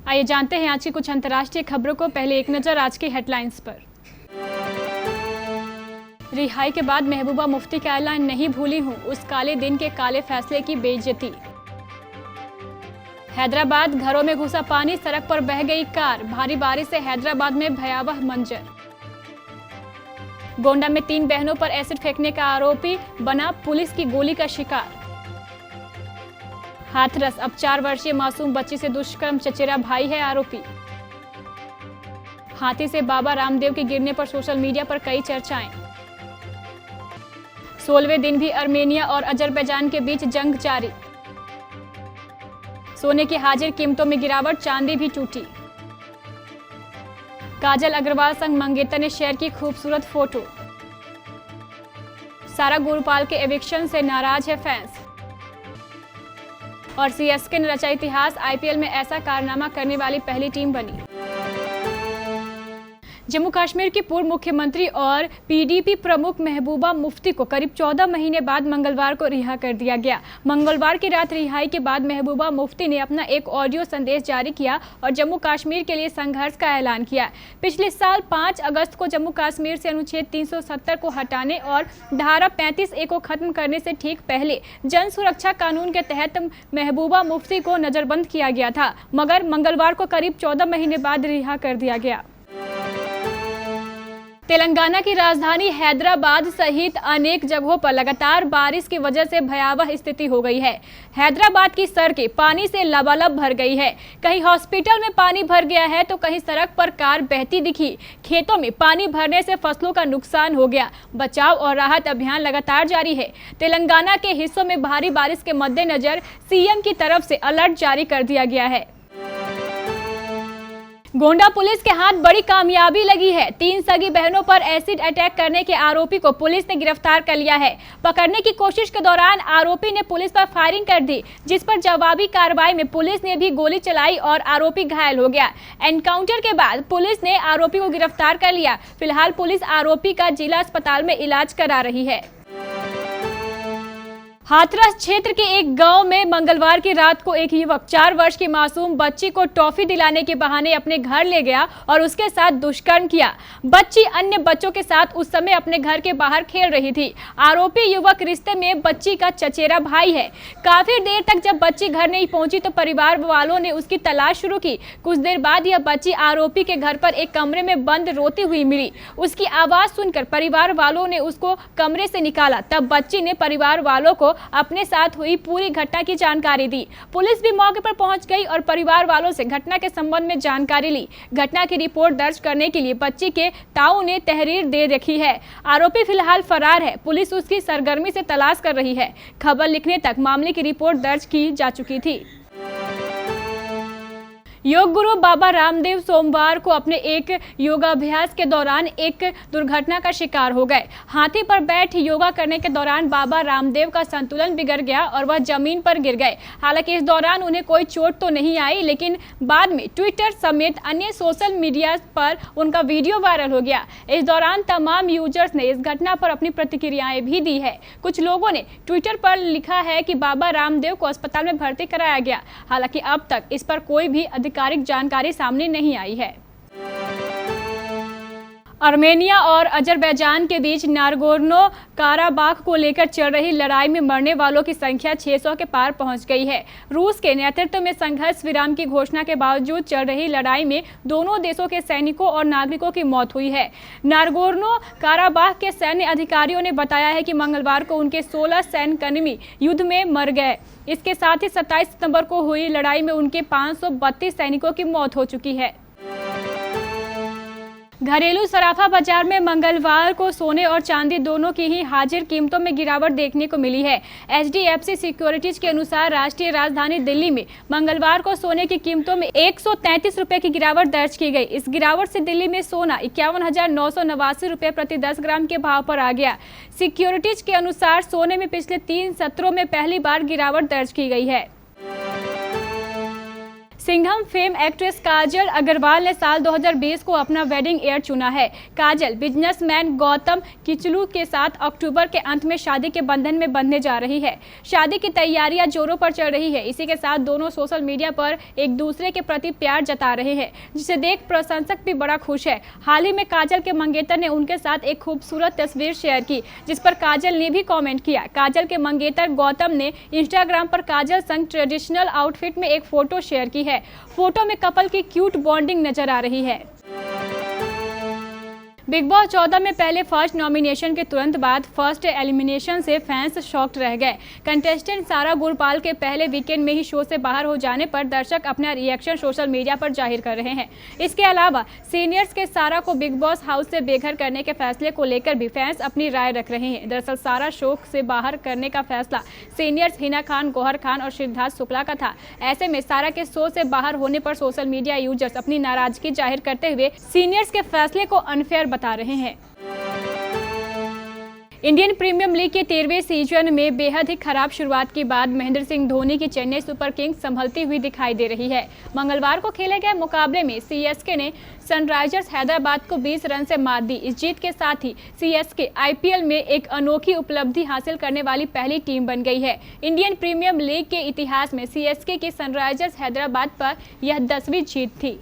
आइए जानते हैं आज की कुछ अंतर्राष्ट्रीय खबरों को। पहले एक नजर आज की हेडलाइंस पर। रिहाई के बाद महबूबा मुफ्ती का ऐलान, नहीं भूली हूं उस काले दिन के काले फैसले की बेइज्जती। हैदराबाद, घरों में घुसा पानी, सड़क पर बह गई कार, भारी बारिश से हैदराबाद में भयावह मंजर। गोंडा में 3 बहनों पर एसिड फेंकने का आरोपी बना पुलिस की गोली का शिकार। हाथरस, अब 4 वर्षीय मासूम बच्ची से दुष्कर्म, चचेरा भाई है आरोपी। हाथी से बाबा रामदेव के गिरने पर सोशल मीडिया पर कई चर्चाएं। 16वें दिन भी आर्मेनिया और अजरबैजान के बीच जंग जारी। सोने की हाजिर कीमतों में गिरावट, चांदी भी टूटी। काजल अग्रवाल संग मंगेतर ने शेयर की खूबसूरत फोटो। सारा गुरपाल के एविक्शन से नाराज है फैंस। और सीएसके ने रचा इतिहास, आईपीएल में ऐसा कारनामा करने वाली पहली टीम बनी। जम्मू कश्मीर की पूर्व मुख्यमंत्री और पीडीपी प्रमुख महबूबा मुफ्ती को करीब 14 महीने बाद मंगलवार को रिहा कर दिया गया। मंगलवार की रात रिहाई के बाद महबूबा मुफ्ती ने अपना एक ऑडियो संदेश जारी किया और जम्मू कश्मीर के लिए संघर्ष का ऐलान किया। पिछले साल 5 अगस्त को जम्मू कश्मीर से अनुच्छेद 370 को हटाने और धारा 35A को खत्म करने से ठीक पहले जन सुरक्षा कानून के तहत महबूबा मुफ्ती को नजरबंद किया गया था, मगर मंगलवार को करीब 14 महीने बाद रिहा कर दिया गया। तेलंगाना की राजधानी हैदराबाद सहित अनेक जगहों पर लगातार बारिश की वजह से भयावह स्थिति हो गई है। हैदराबाद की सड़कें पानी से लबालब भर गई है। कहीं हॉस्पिटल में पानी भर गया है तो कहीं सड़क पर कार बहती दिखी। खेतों में पानी भरने से फसलों का नुकसान हो गया। बचाव और राहत अभियान लगातार जारी है। तेलंगाना के हिस्सों में भारी बारिश के मद्देनजर सीएम की तरफ से अलर्ट जारी कर दिया गया है। गोंडा पुलिस के हाथ बड़ी कामयाबी लगी है। 3 सगी बहनों पर एसिड अटैक करने के आरोपी को पुलिस ने गिरफ्तार कर लिया है। पकड़ने की कोशिश के दौरान आरोपी ने पुलिस पर फायरिंग कर दी, जिस पर जवाबी कार्रवाई में पुलिस ने भी गोली चलाई और आरोपी घायल हो गया। एनकाउंटर के बाद पुलिस ने आरोपी को गिरफ्तार कर लिया। फिलहाल पुलिस आरोपी का जिला अस्पताल में इलाज करा रही है। हाथरस क्षेत्र के एक गांव में मंगलवार की रात को एक युवक 4 वर्ष की मासूम बच्ची को टॉफी दिलाने के बहाने अपने घर ले गया और उसके साथ दुष्कर्म किया। बच्ची अन्य बच्चों के साथ उस समय अपने घर के बाहर खेल रही थी। आरोपी युवक रिश्ते में बच्ची का चचेरा भाई है। काफी देर तक जब बच्ची घर नहीं पहुंची तो परिवार वालों ने उसकी तलाश शुरू की। कुछ देर बाद यह बच्ची आरोपी के घर पर एक कमरे में बंद रोती हुई मिली। उसकी आवाज सुनकर परिवार वालों ने उसको कमरे से निकाला। तब बच्ची ने परिवार वालों को अपने साथ हुई पूरी घटना की जानकारी दी। पुलिस भी मौके पर पहुंच गई और परिवार वालों से घटना के संबंध में जानकारी ली। घटना की रिपोर्ट दर्ज करने के लिए बच्ची के ताऊ ने तहरीर दे रखी है। आरोपी फिलहाल फरार है। पुलिस उसकी सरगर्मी से तलाश कर रही है। खबर लिखने तक मामले की रिपोर्ट दर्ज की जा चुकी थी। योग गुरु बाबा रामदेव सोमवार को अपने एक योगाभ्यास के दौरान एक दुर्घटना का शिकार हो गए। हाथी पर बैठ योगा करने के दौरान बाबा रामदेव का संतुलन बिगड़ गया और वह जमीन पर गिर गए। हालांकि इस दौरान उन्हें कोई चोट तो नहीं आई, लेकिन बाद में ट्विटर समेत अन्य सोशल मीडिया पर उनका वीडियो वायरल हो गया। इस दौरान तमाम यूजर्स ने इस घटना पर अपनी प्रतिक्रियाएं भी दी है। कुछ लोगों ने ट्विटर पर लिखा है कि बाबा रामदेव को अस्पताल में भर्ती कराया गया। हालांकि अब तक इस पर कोई भी आधिकारिक जानकारी सामने नहीं आई है। आर्मेनिया और अजरबैजान के बीच नागोर्नो काराबाख को लेकर चल रही लड़ाई में मरने वालों की संख्या 600 के पार पहुंच गई है। रूस के नेतृत्व में संघर्ष विराम की घोषणा के बावजूद चल रही लड़ाई में दोनों देशों के सैनिकों और नागरिकों की मौत हुई है। नागोर्नो काराबाख के सैन्य अधिकारियों ने बताया है कि मंगलवार को उनके 16 सैन्यकर्मी युद्ध में मर गए। इसके साथ ही 27 सितंबर को हुई लड़ाई में उनके 532 सैनिकों की मौत हो चुकी है। घरेलू सराफा बाजार में मंगलवार को सोने और चांदी दोनों की ही हाजिर कीमतों में गिरावट देखने को मिली है। HDFC सिक्योरिटीज के अनुसार राष्ट्रीय राजधानी दिल्ली में मंगलवार को सोने की कीमतों में 133 रुपए की गिरावट दर्ज की गई। इस गिरावट से दिल्ली में सोना 51,989 रुपए प्रति 10 ग्राम के भाव पर आ गया। सिक्योरिटीज के अनुसार सोने में पिछले 3 सत्रों में पहली बार गिरावट दर्ज की गई है। सिंघम फेम एक्ट्रेस काजल अग्रवाल ने साल 2020 को अपना वेडिंग ईयर चुना है। काजल बिजनेसमैन गौतम किचलू के साथ अक्टूबर के अंत में शादी के बंधन में बंधने जा रही है। शादी की तैयारियां जोरों पर चल रही है। इसी के साथ दोनों सोशल मीडिया पर एक दूसरे के प्रति प्यार जता रहे हैं, जिसे देख प्रशंसक भी बड़ा खुश है। हाल ही में काजल के मंगेतर ने उनके साथ एक खूबसूरत तस्वीर शेयर की, जिस पर काजल ने भी कॉमेंट किया। काजल के मंगेतर गौतम ने इंस्टाग्राम पर काजल संग ट्रेडिशनल आउटफिट में एक फोटो शेयर की है। फोटो में कपल की क्यूट बॉन्डिंग नजर आ रही है। बिग बॉस 14 में पहले फर्स्ट नॉमिनेशन के तुरंत बाद फर्स्ट एलिमिनेशन से फैंस शॉक्ड रह गए। कंटेस्टेंट सारा गुरपाल के पहले वीकेंड में ही शो से बाहर हो जाने पर दर्शक अपना रिएक्शन सोशल मीडिया पर जाहिर कर रहे हैं। इसके अलावा सीनियर्स के सारा को बिग बॉस हाउस से बेघर करने के फैसले को लेकर भी फैंस अपनी राय रख रहे हैं। दरअसल सारा शो से बाहर करने का फैसला सीनियर्स हिना खान, गौहर खान और सिद्धार्थ शुक्ला का था। ऐसे में सारा के शो से बाहर होने पर सोशल मीडिया यूजर्स अपनी नाराजगी जाहिर करते हुए सीनियर्स के फैसले को अनफेयर बता रहे हैं। इंडियन प्रीमियर लीग के 13वें सीजन में बेहद ही खराब शुरुआत के बाद महेंद्र सिंह धोनी की चेन्नई सुपर किंग्स संभलती हुई दिखाई दे रही है। मंगलवार को खेले गए मुकाबले में सीएसके ने सनराइजर्स हैदराबाद को 20 रन से मात दी। इस जीत के साथ ही सीएसके आईपीएल में एक अनोखी उपलब्धि हासिल करने वाली पहली टीम बन गई है। इंडियन प्रीमियर लीग के इतिहास में सीएसके की सनराइजर्स हैदराबाद पर यह 10वीं जीत थी।